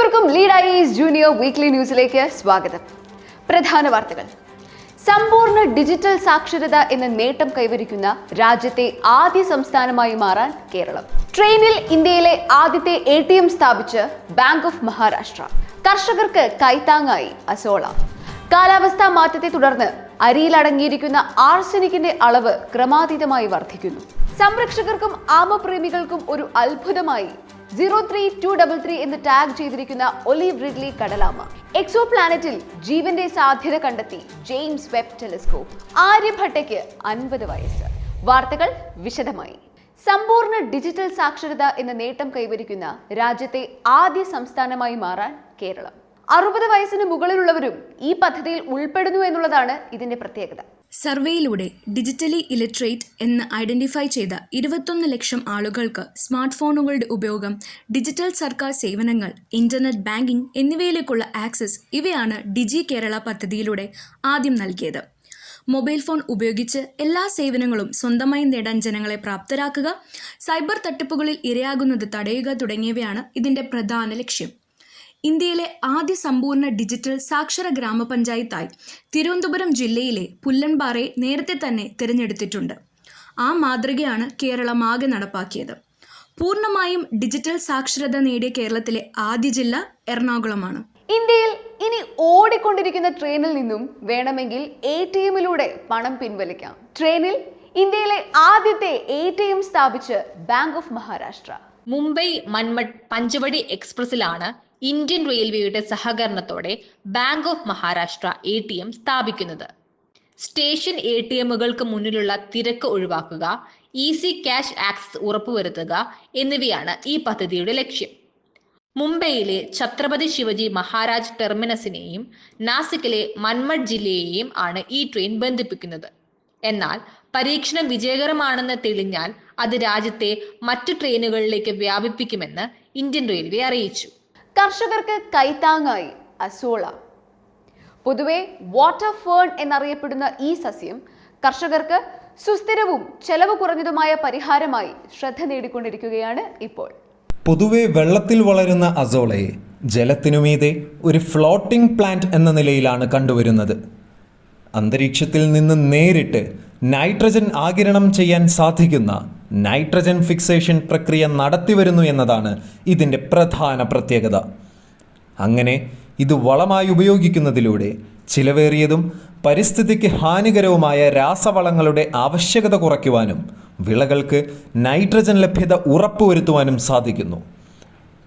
ഏവർക്കും lead ice junior weekly ന്യൂസിലേക്ക് സ്വാഗതം. പ്രധാന വാർത്തകൾ. സമ്പൂർണ്ണ ഡിജിറ്റൽ സാക്ഷരത എന്ന നേട്ടം കൈവരിക്കുന്ന രാജ്യത്തെ ആദ്യ സംസ്ഥാനമായി മാറാൻ കേരളം. ട്രെയിനിൽ ഇന്ത്യയിലെ ആദ്യത്തെ ATM സ്ഥാപിച്ച് ബാങ്ക് ഓഫ് മഹാരാഷ്ട്ര. കർഷകർക്ക് കൈത്താങ്ങായി അസോള. കാലാവസ്ഥാ മാറ്റത്തെ തുടർന്ന് അരിയിൽ അടങ്ങിയിരിക്കുന്ന ആർസനിക്കിന്റെ അളവ് ക്രമാതീതമായി വർദ്ധിക്കുന്നു. സംരക്ഷകർക്കും ആമപ്രേമികൾക്കും ഒരു അത്ഭുതമായി 03233 എന്ന് ടാഗ് ചെയ്തിരിക്കുന്ന ഒലീവ് റിഡ്ലി കടലാമ. എക്സോ പ്ലാനറ്റിൽ ജീവന്റെ സാധ്യത കണ്ടെത്തി ജെയിംസ് വെബ് ടെലിസ്കോപ്പ്. ആര്യഭട്ടയ്ക്ക് 50 വയസ്സ്. വാർത്തകൾ വിശദമായി. സമ്പൂർണ്ണ ഡിജിറ്റൽ സാക്ഷരത എന്ന നേട്ടം കൈവരിക്കുന്ന രാജ്യത്തെ ആദ്യ സംസ്ഥാനമായി മാറാൻ കേരളം. 60 വയസ്സിന് മുകളിലുള്ളവരും ഈ പദ്ധതിയിൽ ഉൾപ്പെടുന്നു എന്നുള്ളതാണ് ഇതിന്റെ പ്രത്യേകത. സർവേയിലൂടെ ഡിജിറ്റലി ഇലിറ്ററേറ്റ് എന്ന് ഐഡന്റിഫൈ ചെയ്ത 21 ലക്ഷം ആളുകൾക്ക് സ്മാർട്ട് ഫോണുകളുടെ ഉപയോഗം, ഡിജിറ്റൽ സർക്കാർ സേവനങ്ങൾ, ഇന്റർനെറ്റ് ബാങ്കിംഗ് എന്നിവയിലേക്കുള്ള ആക്സസ് ഇവയാണ് ഡിജി കേരള പദ്ധതിയിലൂടെ ആദ്യം നൽകിയത്. മൊബൈൽ ഫോൺ ഉപയോഗിച്ച് എല്ലാ സേവനങ്ങളും സ്വന്തമായി നേടാൻ ജനങ്ങളെ പ്രാപ്തരാക്കുക, സൈബർ തട്ടിപ്പുകളിൽ ഇരയാകുന്നത് തടയുക തുടങ്ങിയവയാണ് ഇതിന്റെ പ്രധാന ലക്ഷ്യം. ഇന്ത്യയിലെ ആദ്യ സമ്പൂർണ്ണ ഡിജിറ്റൽ സാക്ഷര ഗ്രാമപഞ്ചായത്തായി തിരുവനന്തപുരം ജില്ലയിലെ പുല്ലൻപാറയെ നേരത്തെ തന്നെ തിരഞ്ഞെടുത്തിട്ടുണ്ട്. ആ മാതൃകയാണ് കേരളമാകെ നടപ്പാക്കിയത്. പൂർണ്ണമായും ഡിജിറ്റൽ സാക്ഷരത നേടിയ കേരളത്തിലെ ആദ്യ ജില്ല എറണാകുളമാണ്. ഇന്ത്യയിൽ ഇനി ഓടിക്കൊണ്ടിരിക്കുന്ന ട്രെയിനിൽ നിന്നും വേണമെങ്കിൽ ATMിലൂടെ പണം പിൻവലിക്കാം. ട്രെയിനിൽ ഇന്ത്യയിലെ ആദ്യത്തെ ATM സ്ഥാപിച്ച് ബാങ്ക് ഓഫ് മഹാരാഷ്ട്ര. മുംബൈ മൻമഡ് പഞ്ചവടി എക്സ്പ്രസിലാണ് ഇന്ത്യൻ റെയിൽവേയുടെ സഹകരണത്തോടെ ബാങ്ക് ഓഫ് മഹാരാഷ്ട്ര ATM സ്ഥാപിക്കുന്നത്. സ്റ്റേഷൻ ATMകൾക്ക് മുന്നിലുള്ള തിരക്ക് ഒഴിവാക്കുക, ഈസി ക്യാഷ് ആക്സസ് ഉറപ്പുവരുത്തുക എന്നിവയാണ് ഈ പദ്ധതിയുടെ ലക്ഷ്യം. മുംബൈയിലെ ഛത്രപതി ശിവജി മഹാരാജ് ടെർമിനസിനെയും നാസിക്കിലെ മൻമഡ് ജില്ലയെയും ആണ് ഈ ട്രെയിൻ ബന്ധിപ്പിക്കുന്നത്. എന്നാൽ പരീക്ഷണം വിജയകരമാണെന്ന് തെളിഞ്ഞാൽ അത് രാജ്യത്തെ മറ്റു ട്രെയിനുകളിലേക്ക് വ്യാപിപ്പിക്കുമെന്ന് ഇന്ത്യൻ റെയിൽവേ അറിയിച്ചു. കർഷകർക്ക് കൈത്താങ്ങായി അസോള. പൊതുവെ വാട്ടർ ഫേൺ എന്നറിയപ്പെടുന്ന ഈ സസ്യം കർഷകർക്ക് സുസ്ഥിരവും ചെലവ് കുറഞ്ഞതുമായ പരിഹാരമായി ശ്രദ്ധ നേടിക്കൊണ്ടിരിക്കുകയാണ് ഇപ്പോൾ. പൊതുവെ വെള്ളത്തിൽ വളരുന്ന അസോളയെ ജലത്തിനുമീതെ ഒരു ഫ്ലോട്ടിംഗ് പ്ലാന്റ് എന്ന നിലയിലാണ് കണ്ടുവരുന്നത്. അന്തരീക്ഷത്തിൽ നിന്ന് നേരിട്ട് നൈട്രജൻ ആഗിരണം ചെയ്യാൻ സാധിക്കുന്ന നൈട്രജൻ ഫിക്സേഷൻ പ്രക്രിയ നടത്തിവരുന്നു എന്നതാണ് ഇതിൻ്റെ പ്രധാന പ്രത്യേകത. അങ്ങനെ ഇത് വളമായി ഉപയോഗിക്കുന്നതിലൂടെ ചിലവേറിയതും പരിസ്ഥിതിക്ക് ഹാനികരവുമായ രാസവളങ്ങളുടെ ആവശ്യകത കുറയ്ക്കുവാനും വിളകൾക്ക് നൈട്രജൻ ലഭ്യത ഉറപ്പുവരുത്തുവാനും സാധിക്കുന്നു.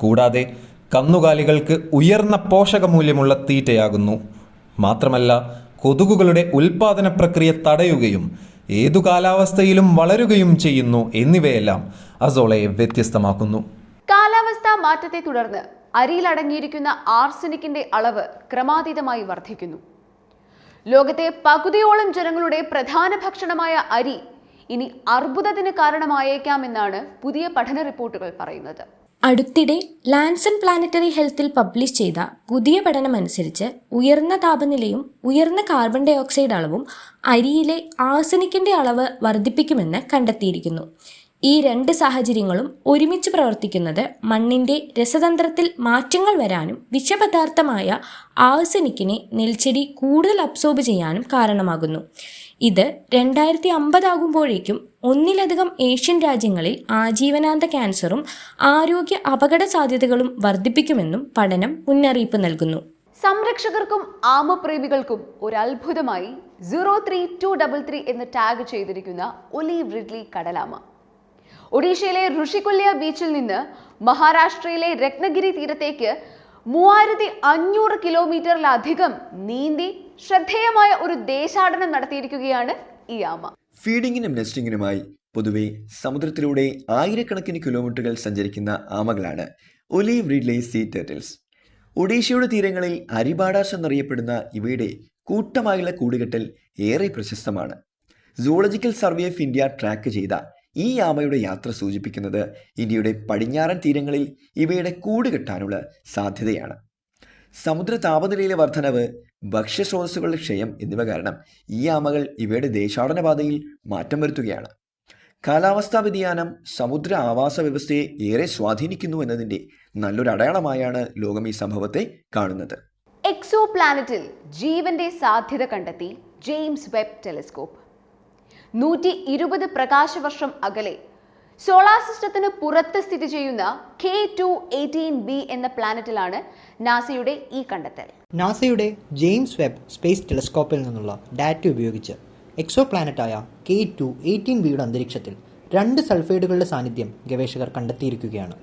കൂടാതെ കന്നുകാലികൾക്ക് ഉയർന്ന പോഷകമൂല്യമുള്ള തീറ്റയാകുന്നു. മാത്രമല്ല, കൊതുകുകളുടെ ഉൽപാദന പ്രക്രിയ തടയുകയും ഏതു കാലാവസ്ഥയിലും വളരുകയും ചെയ്യുന്നു എന്നിവയെല്ലാം അസോളയെ വ്യത്യസ്തമാക്കുന്നു. കാലാവസ്ഥാ മാറ്റത്തെ തുടർന്ന് അരിയിൽ അടങ്ങിയിരിക്കുന്ന ആർസനിക്കിന്റെ അളവ് ക്രമാതീതമായി വർദ്ധിക്കുന്നു. ലോകത്തെ പകുതിയോളം ജനങ്ങളുടെ പ്രധാന ഭക്ഷണമായ അരി ഇനി അർബുദത്തിന് കാരണമായേക്കാമെന്നാണ് പുതിയ പഠന റിപ്പോർട്ടുകൾ പറയുന്നത്. അടുത്തിടെ ലാൻസൺ പ്ലാനറ്ററി ഹെൽത്തിൽ പബ്ലിഷ് ചെയ്ത പുതിയ പഠനമനുസരിച്ച് ഉയർന്ന താപനിലയും ഉയർന്ന കാർബൺ ഡൈ ഓക്സൈഡ് അളവും അരിയിലെ ആർസനിക്കിൻ്റെ അളവ് വർദ്ധിപ്പിക്കുമെന്ന് കണ്ടെത്തിയിരിക്കുന്നു. ഈ രണ്ട് സാഹചര്യങ്ങളും ഒരുമിച്ച് പ്രവർത്തിക്കുന്നത് മണ്ണിൻ്റെ രസതന്ത്രത്തിൽ മാറ്റങ്ങൾ വരാനും വിഷപദാർത്ഥമായ ആർസനിക്കിനെ നെൽച്ചെടി കൂടുതൽ അബ്സോർബ് ചെയ്യാനും കാരണമാകുന്നു. ഇത് 2050 ആകുമ്പോഴേക്കും ഒന്നിലധികം ഏഷ്യൻ രാജ്യങ്ങളിൽ ആജീവനാന്ത ക്യാൻസറും ആരോഗ്യ അപകട സാധ്യതകളും വർദ്ധിപ്പിക്കുമെന്നും പഠനം മുന്നറിയിപ്പ് നൽകുന്നു. സംരക്ഷകർക്കും ആമപ്രേമികൾക്കും ഒരു അത്ഭുതമായി 03233 എന്ന് ടാഗ് ചെയ്തിരിക്കുന്ന ഒലീവ് റിഡ്ലി കടലാമ. ഒഡീഷയിലെ ഋഷികൊല്യ ബീച്ചിൽ നിന്ന് മഹാരാഷ്ട്രയിലെ രത്നഗിരി തീരത്തേക്ക് 3500 കിലോമീറ്ററിലധികം നീന്തി ശ്രദ്ധേയമായ ഒരു ദേശാടനം നടത്തിയിരിക്കുകയാണ് ഈ ആമ. ഫീഡിങ്ങിനും നെസ്റ്റിങ്ങിനുമായി പൊതുവെ സമുദ്രത്തിലൂടെ ആയിരക്കണക്കിന് കിലോമീറ്ററുകൾ സഞ്ചരിക്കുന്ന ആമകളാണ് ഒലീവ് റിഡ്ലി സീ ടേർട്ടിൽസ്. ഒഡീഷയുടെ തീരങ്ങളിൽ അരിബാഡാസ് എന്നറിയപ്പെടുന്ന ഇവയുടെ കൂട്ടമായുള്ള കൂടുകെട്ടൽ ഏറെ പ്രശസ്തമാണ്. സൂളജിക്കൽ സർവേ ഓഫ് ഇന്ത്യ ട്രാക്ക് ചെയ്ത ഈ ആമയുടെ യാത്ര സൂചിപ്പിക്കുന്നത് ഇന്ത്യയുടെ പടിഞ്ഞാറൻ തീരങ്ങളിൽ ഇവയുടെ കൂടുകെട്ടാനുള്ള സാധ്യതയാണ്. സമുദ്ര താപനിലയിലെ വർധനവ്, ഭക്ഷ്യസ്രോതസ്സുകളുടെ ക്ഷയം എന്നിവ കാരണം ഈ ആമകൾ ഇവയുടെ ദേശാടന പാതയിൽ മാറ്റം വരുത്തുകയാണ്. കാലാവസ്ഥാ വ്യതിയാനം സമുദ്ര ആവാസ വ്യവസ്ഥയെ ഏറെ സ്വാധീനിക്കുന്നു എന്നതിൻ്റെ നല്ലൊരു അടയാളമായാണ് ലോകം ഈ സംഭവത്തെ കാണുന്നത്. എക്സോ പ്ലാനറ്റിൽ ജീവന്റെ സാധ്യത കണ്ടെത്തി ജെയിംസ് വെബ് ടെലിസ്കോപ്പ്. 120 പ്രകാശവർഷം അകലെ സോളാർ സിസ്റ്റത്തിന് പുറത്ത് സ്ഥിതി ചെയ്യുന്ന K2-18b എന്ന പ്ലാനറ്റിലാണ് നാസയുടെ ഈ കണ്ടെത്തൽ. നാസയുടെ ജെയിംസ് വെബ് സ്പേസ് ടെലിസ്കോപ്പിൽ നിന്നുള്ള ഡാറ്റ ഉപയോഗിച്ച് എക്സോ പ്ലാനറ്റായ K2-18bയുടെ അന്തരീക്ഷത്തിൽ 2 സൾഫൈഡുകളുടെ സാന്നിധ്യം ഗവേഷകർ കണ്ടെത്തിയിരിക്കുകയാണ്.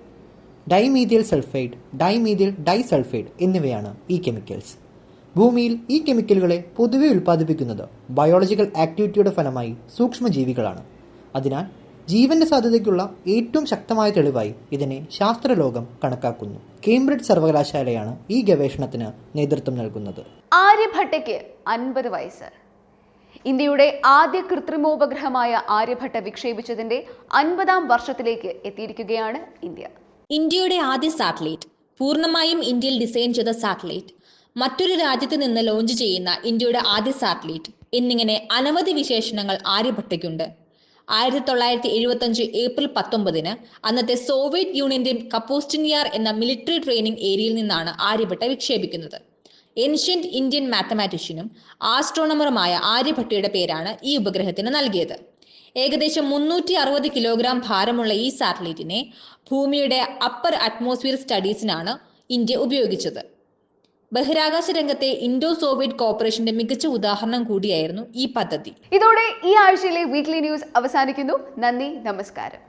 ഡൈമീഥിയൽ സൾഫൈഡ്, ഡൈമീഥിയൽ ഡൈസൾഫൈഡ് എന്നിവയാണ് ഈ കെമിക്കൽസ്. ഭൂമിയിൽ ഈ കെമിക്കലുകളെ പൊതുവെ ഉൽപ്പാദിപ്പിക്കുന്നത് ബയോളജിക്കൽ ആക്ടിവിറ്റിയുടെ ഫലമായി സൂക്ഷ്മജീവികളാണ്. അതിനാൽ ജീവന്റെ സാധ്യതയ്ക്കുള്ള ഏറ്റവും ശക്തമായ തെളിവായി ഇതിനെ ശാസ്ത്രലോകം കണക്കാക്കുന്നു. കേംബ്രിഡ്ജ് സർവകലാശാലയാണ് ഈ ഗവേഷണത്തിന് നേതൃത്വം നൽകുന്നത്. ആര്യഭട്ടയ്ക്ക് 50 വയസ്സ്. ഇന്ത്യയുടെ ആദ്യ കൃത്രിമോപഗ്രഹമായ ആര്യഭട്ട വിക്ഷേപിച്ചതിന്റെ 50ാം വർഷത്തിലേക്ക് എത്തിയിരിക്കുകയാണ് ഇന്ത്യ. ഇന്ത്യയുടെ ആദ്യ സാറ്റലൈറ്റ്, പൂർണ്ണമായും ഇന്ത്യയിൽ ഡിസൈൻ ചെയ്ത സാറ്റലൈറ്റ്, മറ്റൊരു രാജ്യത്ത് നിന്ന് ലോഞ്ച് ചെയ്യുന്ന ഇന്ത്യയുടെ ആദ്യ സാറ്റലൈറ്റ് എന്നിങ്ങനെ അനവധി വിശേഷണങ്ങൾ ആര്യഭട്ടയ്ക്കുണ്ട്. 1975 ഏപ്രിൽ 19 അന്നത്തെ സോവിയറ്റ് യൂണിയന്റെ കപ്പോസ്റ്റിനിയാർ എന്ന മിലിറ്ററി ട്രെയിനിങ് ഏരിയയിൽ നിന്നാണ് ആര്യഭട്ട വിക്ഷേപിക്കുന്നത്. ഏൻഷ്യന്റ് ഇന്ത്യൻ മാത്തമാറ്റീഷ്യനും ആസ്ട്രോണമറുമായ ആര്യഭട്ടയുടെ പേരാണ് ഈ ഉപഗ്രഹത്തിന് നൽകിയത്. ഏകദേശം 360 കിലോഗ്രാം ഭാരമുള്ള ഈ സാറ്റലൈറ്റിനെ ഭൂമിയുടെ അപ്പർ അറ്റ്മോസ്ഫിയർ സ്റ്റഡീസിനാണ് ഇന്ത്യ ഉപയോഗിച്ചത്. ബഹിരാകാശ രംഗത്തെ ഇൻഡോ സോവിയറ്റ് കോർപ്പറേഷന്റെ മികച്ച ഉദാഹരണം കൂടിയായിരുന്നു ഈ പദ്ധതി. ഇതോടെ ഈ ആഴ്ചയിലെ വീക്ക്ലി ന്യൂസ് അവസാനിക്കുന്നു. നന്ദി, നമസ്കാരം.